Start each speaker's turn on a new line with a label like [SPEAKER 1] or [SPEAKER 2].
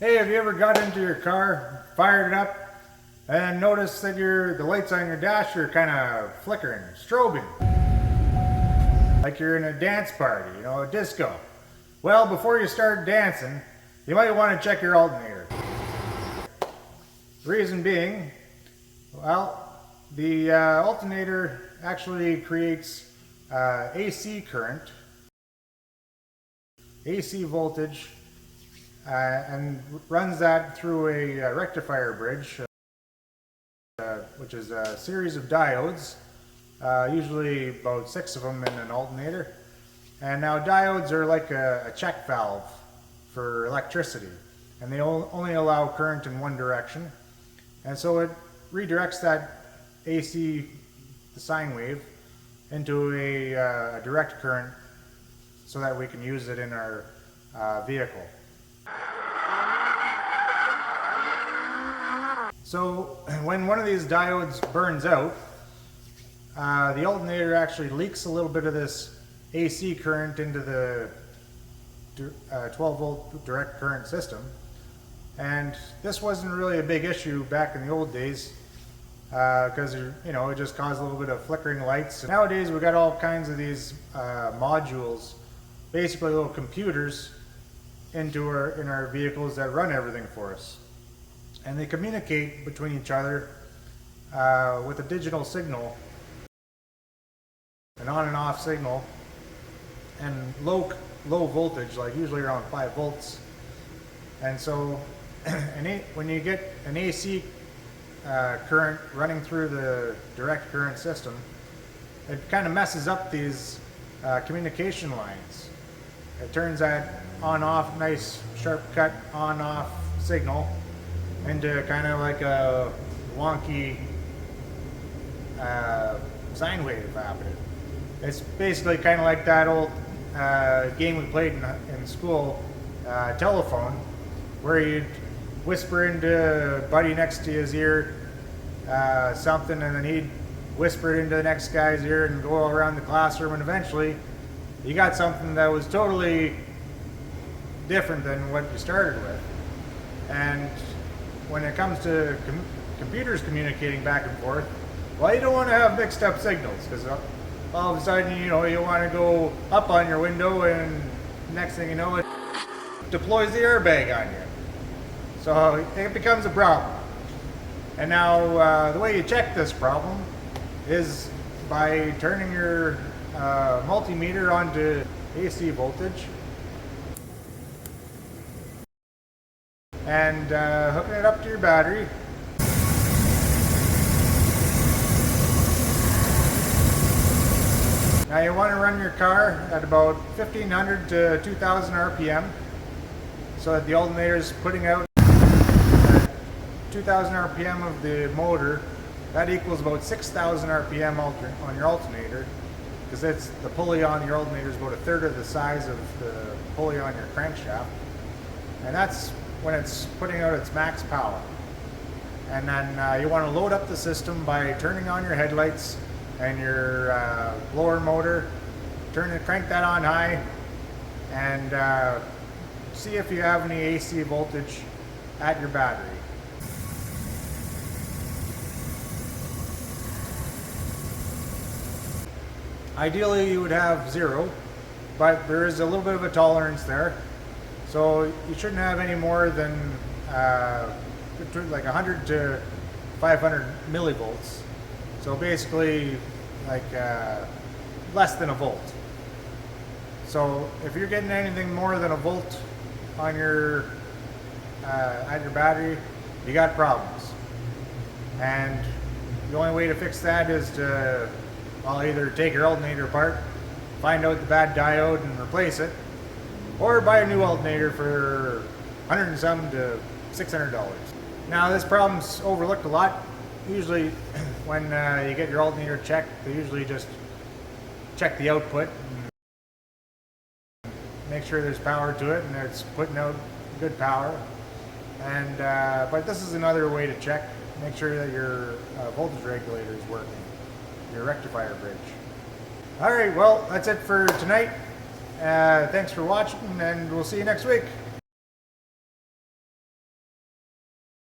[SPEAKER 1] Hey, have you ever got into your car, fired it up, and noticed that the lights on your dash are kind of flickering, strobing? Like you're in a dance party, a disco. Well, before you start dancing, you might want to check your alternator. Reason being, well, the alternator actually creates AC current, AC voltage, and runs that through a rectifier bridge, which is a series of diodes, usually about 6 of them in an alternator. And now diodes are like a check valve for electricity, and they only allow current in one direction. And so it redirects that AC, the sine wave, into a direct current so that we can use it in our vehicle. So when one of these diodes burns out, the alternator actually leaks a little bit of this AC current into the 12 volt direct current system. And this wasn't really a big issue back in the old days because it just caused a little bit of flickering lights. Nowadays we got all kinds of these modules, basically little computers in our vehicles that run everything for us. And they communicate between each other with a digital signal, an on and off signal, and low voltage, like usually around 5 volts. And so when you get an AC current running through the direct current system, it kind of messes up these communication lines. It turns that on-off, nice sharp cut on-off signal into kind of like a wonky sine wave happening. It's basically kind of like that old game we played in school, telephone, where you'd whisper into a buddy next to his ear something, and then he'd whisper it into the next guy's ear and go around the classroom, and eventually you got something that was totally different than what you started with. And when it comes to computers communicating back and forth, well, you don't want to have mixed up signals, because all of a sudden, you want to go up on your window, and next thing you know, it deploys the airbag on you. So it becomes a problem. And now the way you check this problem is by turning your multimeter onto AC voltage and hooking it up to your battery. Now you want to run your car at about 1500 to 2000 RPM so that the alternator is putting out 2000 RPM of the motor. That equals about 6000 RPM on your alternator, because it's the pulley on your alternator is about a third of the size of the pulley on your crankshaft, and that's when it's putting out its max power. And then you want to load up the system by turning on your headlights and your blower motor, crank that on high, and see if you have any AC voltage at your battery. Ideally you would have 0, but there is a little bit of a tolerance there. So you shouldn't have any more than like 100 to 500 millivolts. So basically like less than a volt. So if you're getting anything more than a volt on your at your battery, you got problems. And the only way to fix that is to, well, either take your alternator apart, find out the bad diode and replace it, or buy a new alternator for 100 and some to $600. Now this problem's overlooked a lot. Usually when you get your alternator checked, they usually just check the output and make sure there's power to it and it's putting out good power. And but this is another way to check. Make sure that your voltage regulator is working, your rectifier bridge. Alright, well, that's it for tonight. Thanks for watching, and we'll see you next week.